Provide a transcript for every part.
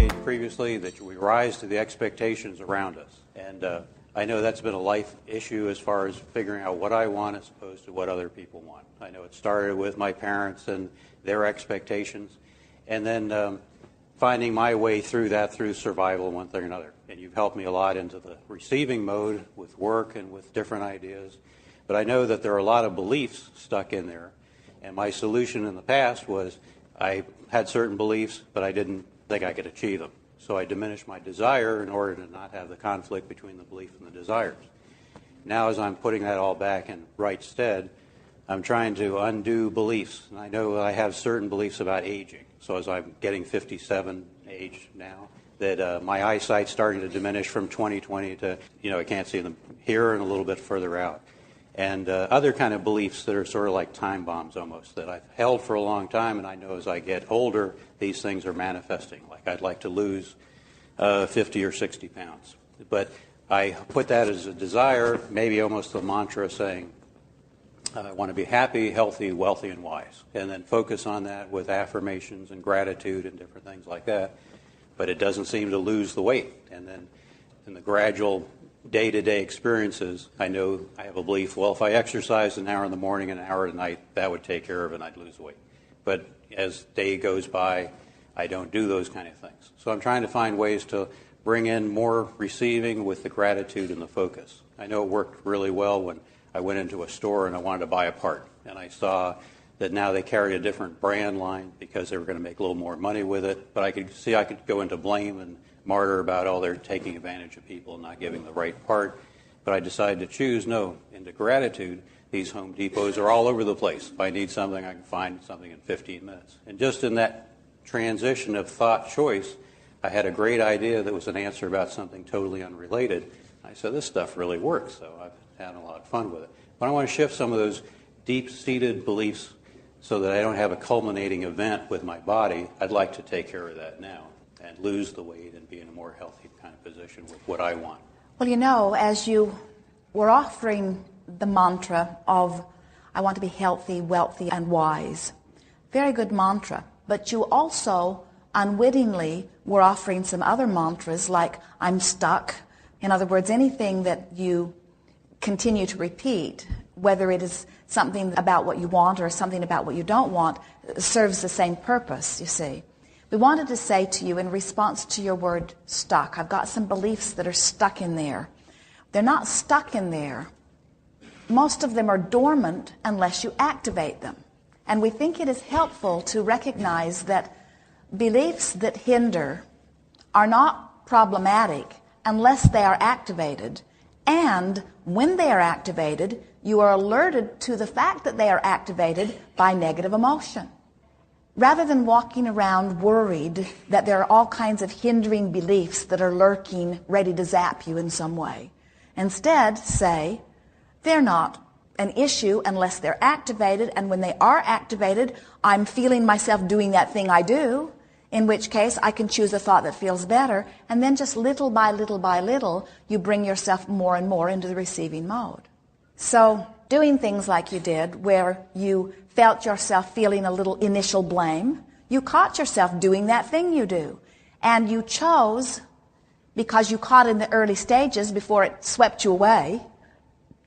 made previously, that we rise to the expectations around us. And I know that's been a life issue as far as figuring out what I want as opposed to what other people want. I know it started with my parents and their expectations, and then finding my way through that through survival, one thing or another. And you've helped me a lot into the receiving mode with work and with different ideas. But I know that there are a lot of beliefs stuck in there. And my solution in the past was I had certain beliefs, but I didn't think I could achieve them. So I diminished my desire in order to not have the conflict between the belief and the desires. Now as I'm putting that all back in right stead, I'm trying to undo beliefs. And I know I have certain beliefs about aging. So as I'm getting 57 age now, that my eyesight's starting to diminish from 20/20 to, I can't see them here and a little bit further out. And other kind of beliefs that are sort of like time bombs almost, that I've held for a long time, and I know as I get older, these things are manifesting. Like I'd like to lose 50 or 60 pounds. But I put that as a desire, maybe almost a mantra saying, I want to be happy, healthy, wealthy, and wise. And then focus on that with affirmations and gratitude and different things like that. But it doesn't seem to lose the weight. And then in the gradual day-to-day experiences, I know I have a belief, well, if I exercise an hour in the morning and an hour at night, that would take care of it and I'd lose weight. But as day goes by, I don't do those kind of things. So I'm trying to find ways to bring in more receiving with the gratitude and the focus. I know it worked really well when I went into a store and I wanted to buy a part. And I saw that now they carry a different brand line because they were going to make a little more money with it. But I could see I could go into blame and martyr about, they're taking advantage of people and not giving the right part. But I decided to choose, no, into gratitude. These Home Depots are all over the place. If I need something, I can find something in 15 minutes. And just in that transition of thought choice, I had a great idea that was an answer about something totally unrelated. I said, this stuff really works, so I've had a lot of fun with it. But I want to shift some of those deep-seated beliefs so that I don't have a culminating event with my body. I'd like to take care of that now and lose the weight and be in a more healthy kind of position with what I want. Well, as you were offering the mantra of, I want to be healthy, wealthy, and wise, very good mantra, but you also unwittingly were offering some other mantras like, I'm stuck. In other words, anything that you continue to repeat, whether it is something about what you want or something about what you don't want, serves the same purpose, you see. We wanted to say to you in response to your word stuck, I've got some beliefs that are stuck in there. They're not stuck in there. Most of them are dormant unless you activate them. And we think it is helpful to recognize that beliefs that hinder are not problematic unless they are activated. And when they are activated, you are alerted to the fact that they are activated by negative emotion. Rather than walking around worried that there are all kinds of hindering beliefs that are lurking, ready to zap you in some way, instead say, they're not an issue unless they're activated, and when they are activated, I'm feeling myself doing that thing I do, in which case I can choose a thought that feels better, and then just little by little by little, you bring yourself more and more into the receiving mode. So doing things like you did, where you felt yourself feeling a little initial blame, you caught yourself doing that thing you do. And you chose, because you caught in the early stages before it swept you away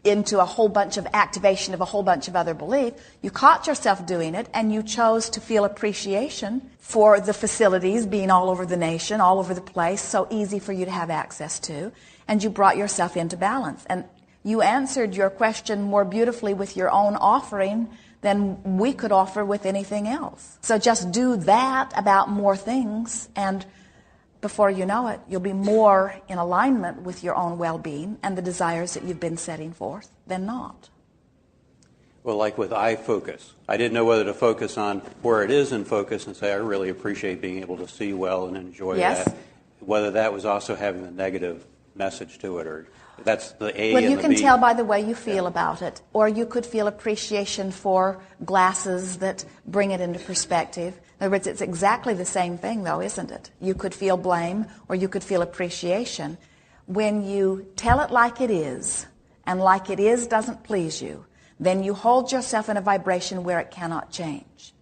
into a whole bunch of activation of a whole bunch of other belief, you caught yourself doing it, and you chose to feel appreciation for the facilities being all over the nation, all over the place, so easy for you to have access to, and you brought yourself into balance. And you answered your question more beautifully with your own offering than we could offer with anything else. So just do that about more things, and before you know it, you'll be more in alignment with your own well-being and the desires that you've been setting forth than not. Well, like with I focus, I didn't know whether to focus on where it is in focus and say I really appreciate being able to see well and enjoy that. Whether that was also having a negative message to it, or that's the A and the B. Well, you can tell by the way you feel about it. Or you could feel appreciation for glasses that bring it into perspective. In other words, it's exactly the same thing, though, isn't it? You could feel blame or you could feel appreciation. When you tell it like it is, and like it is doesn't please you, then you hold yourself in a vibration where it cannot change.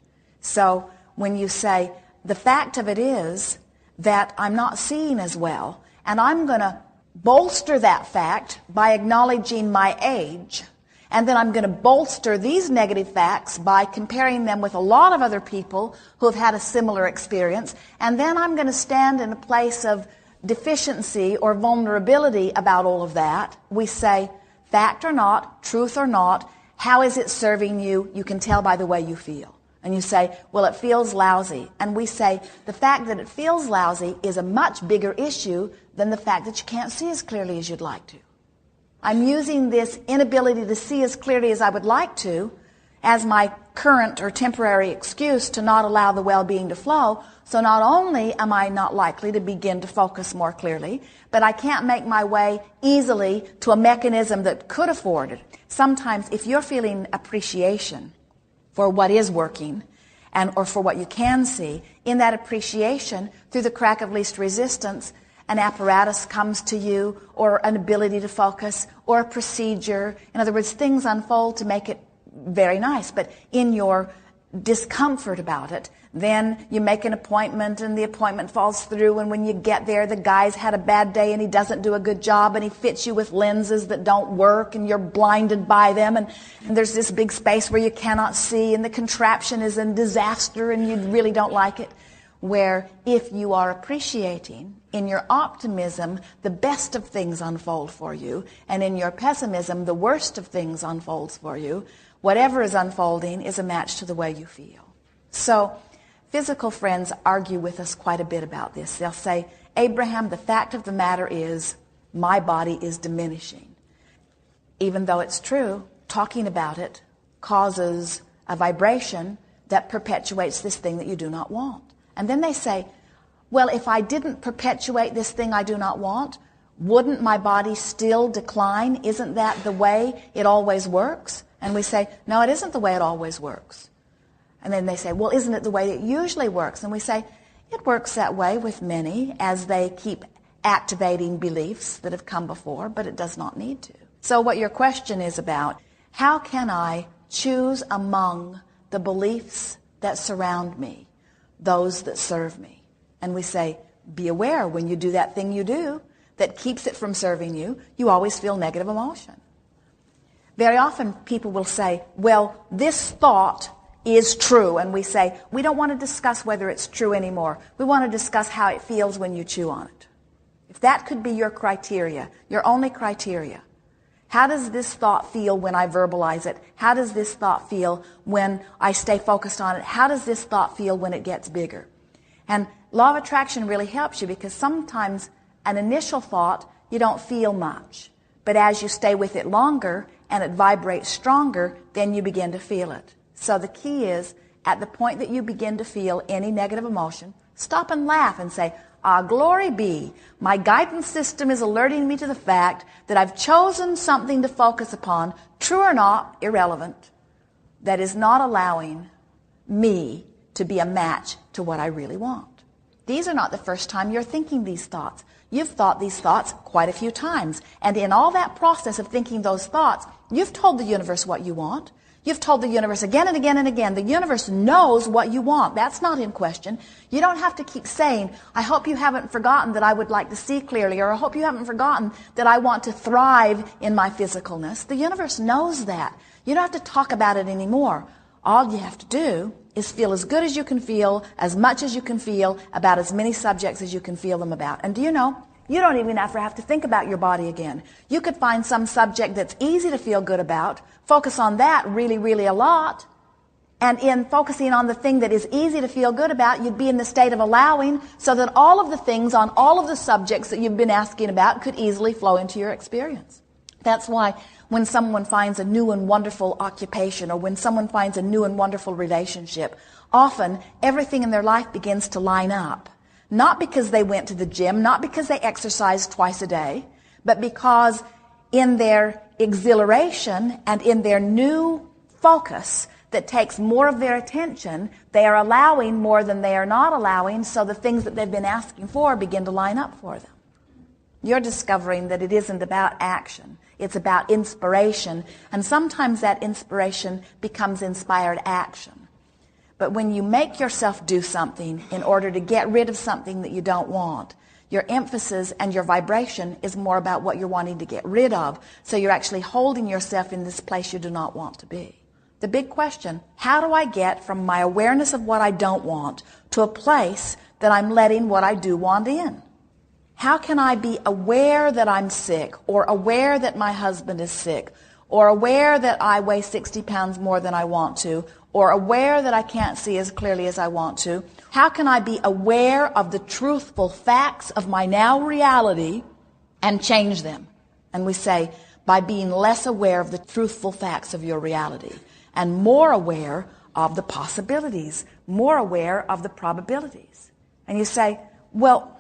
So when you say, the fact of it is that I'm not seeing as well. And I'm going to bolster that fact by acknowledging my age. And then I'm going to bolster these negative facts by comparing them with a lot of other people who have had a similar experience. And then I'm going to stand in a place of deficiency or vulnerability about all of that. We say, fact or not, truth or not, how is it serving you? You can tell by the way you feel. And you say, well, it feels lousy. And we say, the fact that it feels lousy is a much bigger issue than the fact that you can't see as clearly as you'd like to. I'm using this inability to see as clearly as I would like to as my current or temporary excuse to not allow the well-being to flow. So not only am I not likely to begin to focus more clearly, but I can't make my way easily to a mechanism that could afford it. Sometimes if you're feeling appreciation for what is working or for what you can see, in that appreciation, through the crack of least resistance, an apparatus comes to you, or an ability to focus, or a procedure. In other words, things unfold to make it very nice. But in your discomfort about it, then you make an appointment and the appointment falls through, and when you get there, the guy's had a bad day and he doesn't do a good job, and he fits you with lenses that don't work, and you're blinded by them, and there's this big space where you cannot see, and the contraption is a disaster and you really don't like it. Where if you are appreciating, in your optimism, the best of things unfold for you, and in your pessimism, the worst of things unfolds for you, whatever is unfolding is a match to the way you feel. So physical friends argue with us quite a bit about this. They'll say, Abraham, the fact of the matter is my body is diminishing. Even though it's true, talking about it causes a vibration that perpetuates this thing that you do not want. And then they say, well, if I didn't perpetuate this thing I do not want, wouldn't my body still decline? Isn't that the way it always works? And we say, no, it isn't the way it always works. And then they say, well, isn't it the way it usually works? And we say, it works that way with many as they keep activating beliefs that have come before, but it does not need to. So what your question is about, how can I choose among the beliefs that surround me, those that serve me? And we say, be aware when you do that thing you do that keeps it from serving you, you always feel negative emotion. Very often people will say, well, this thought is true. And we say, we don't want to discuss whether it's true anymore. We want to discuss how it feels when you chew on it. If that could be your criteria, your only criteria, how does this thought feel when I verbalize it? How does this thought feel when I stay focused on it? How does this thought feel when it gets bigger? And law of attraction really helps you, because sometimes an initial thought you don't feel much. But as you stay with it longer and it vibrates stronger, then you begin to feel it. So the key is, at the point that you begin to feel any negative emotion, stop and laugh and say, glory be, my guidance system is alerting me to the fact that I've chosen something to focus upon, true or not, irrelevant, that is not allowing me to be a match to what I really want. These are not the first time you're thinking these thoughts. You've thought these thoughts quite a few times. And in all that process of thinking those thoughts, you've told the universe what you want. You've told the universe again and again and again. The universe knows what you want. That's not in question. You don't have to keep saying, I hope you haven't forgotten that I would like to see clearly, or I hope you haven't forgotten that I want to thrive in my physicalness. The universe knows that. You don't have to talk about it anymore. All you have to do is feel as good as you can feel, as much as you can feel, about as many subjects as you can feel them about. And do you know, you don't even ever have to think about your body again. You could find some subject that's easy to feel good about, focus on that really, really a lot, and in focusing on the thing that is easy to feel good about, you'd be in the state of allowing, so that all of the things on all of the subjects that you've been asking about could easily flow into your experience. That's why when someone finds a new and wonderful occupation, or when someone finds a new and wonderful relationship, often everything in their life begins to line up. Not because they went to the gym, not because they exercised twice a day, but because in their exhilaration and in their new focus that takes more of their attention, they are allowing more than they are not allowing, so the things that they've been asking for begin to line up for them. You're discovering that it isn't about action. It's about inspiration. And sometimes that inspiration becomes inspired action. But when you make yourself do something in order to get rid of something that you don't want, your emphasis and your vibration is more about what you're wanting to get rid of. So you're actually holding yourself in this place you do not want to be. The big question, how do I get from my awareness of what I don't want to a place that I'm letting what I do want in? How can I be aware that I'm sick, or aware that my husband is sick, or aware that I weigh 60 pounds more than I want to, or aware that I can't see as clearly as I want to? How can I be aware of the truthful facts of my now reality and change them? And we say, by being less aware of the truthful facts of your reality and more aware of the possibilities, more aware of the probabilities. And you say, well,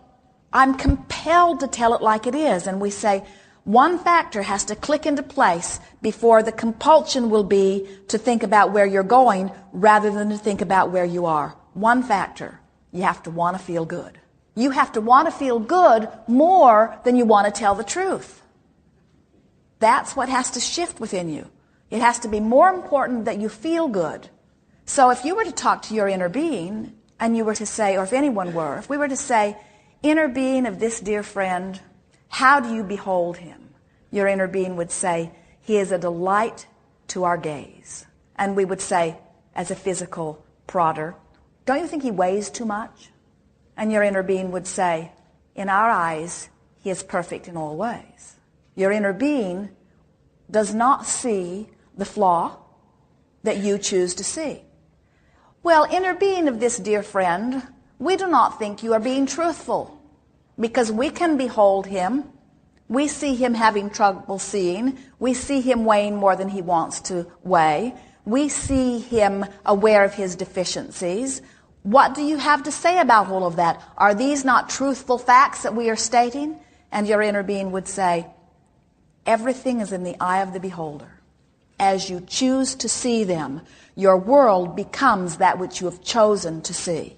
I'm compelled to tell it like it is. And we say, one factor has to click into place before the compulsion will be to think about where you're going rather than to think about where you are. One factor, you have to want to feel good. You have to want to feel good more than you want to tell the truth. That's what has to shift within you. It has to be more important that you feel good. So if you were to talk to your inner being and you were to say, or if anyone were, if we were to say, inner being of this dear friend, how do you behold him? Your inner being would say, he is a delight to our gaze. And we would say, as a physical prodder, don't you think he weighs too much? And your inner being would say, in our eyes, he is perfect in all ways. Your inner being does not see the flaw that you choose to see. Well, inner being of this dear friend, we do not think you are being truthful, because we can behold him. We see him having trouble seeing. We see him weighing more than he wants to weigh. We see him aware of his deficiencies. What do you have to say about all of that? Are these not truthful facts that we are stating? And your inner being would say, everything is in the eye of the beholder. As you choose to see them, your world becomes that which you have chosen to see.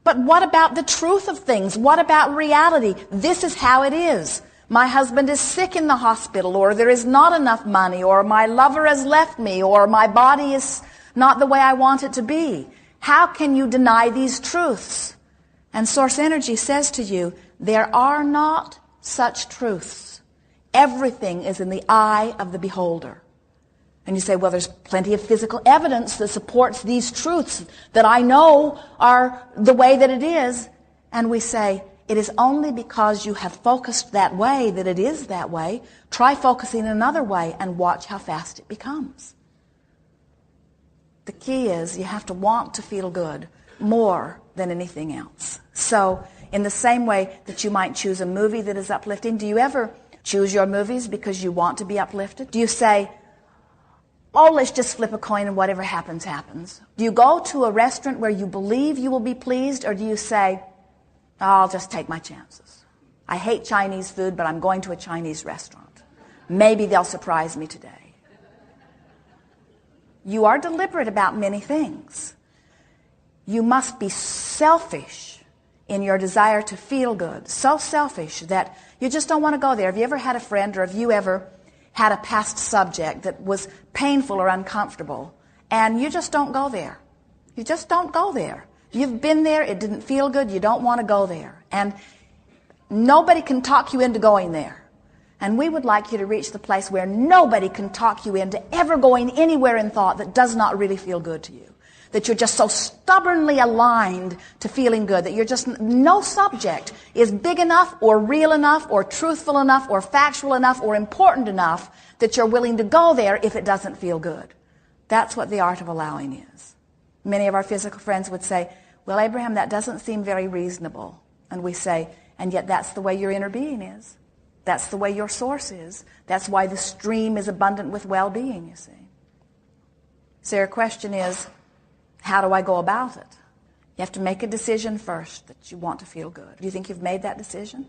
But what about the truth of things? What about reality? This is how it is. My husband is sick in the hospital, or there is not enough money, or my lover has left me, or my body is not the way I want it to be. How can you deny these truths? And Source Energy says to you, there are not such truths. Everything is in the eye of the beholder. And you say, well, there's plenty of physical evidence that supports these truths that I know are the way that it is. And we say, it is only because you have focused that way that it is that way. Try focusing another way and watch how fast it becomes. The key is you have to want to feel good more than anything else. So in the same way that you might choose a movie that is uplifting, do you ever choose your movies because you want to be uplifted? Do you say, oh, let's just flip a coin and whatever happens, happens? Do you go to a restaurant where you believe you will be pleased, or do you say, oh, I'll just take my chances? I hate Chinese food, but I'm going to a Chinese restaurant. Maybe they'll surprise me today. You are deliberate about many things. You must be selfish in your desire to feel good. So selfish that you just don't want to go there. Have you ever had a friend, or have you ever had a past subject that was painful or uncomfortable, and you just don't go there? You just don't go there. You've been there, it didn't feel good, you don't want to go there. And nobody can talk you into going there. And we would like you to reach the place where nobody can talk you into ever going anywhere in thought that does not really feel good to you. That you're just so stubbornly aligned to feeling good that you're just, no subject is big enough or real enough or truthful enough or factual enough or important enough that you're willing to go there if it doesn't feel good. That's what the art of allowing is. Many of our physical friends would say, well, Abraham, that doesn't seem very reasonable. And we say, and yet that's the way your inner being is. That's the way your source is. That's why the stream is abundant with well-being, you see. So your question is, how do I go about it? You have to make a decision first that you want to feel good. Do you think you've made that decision?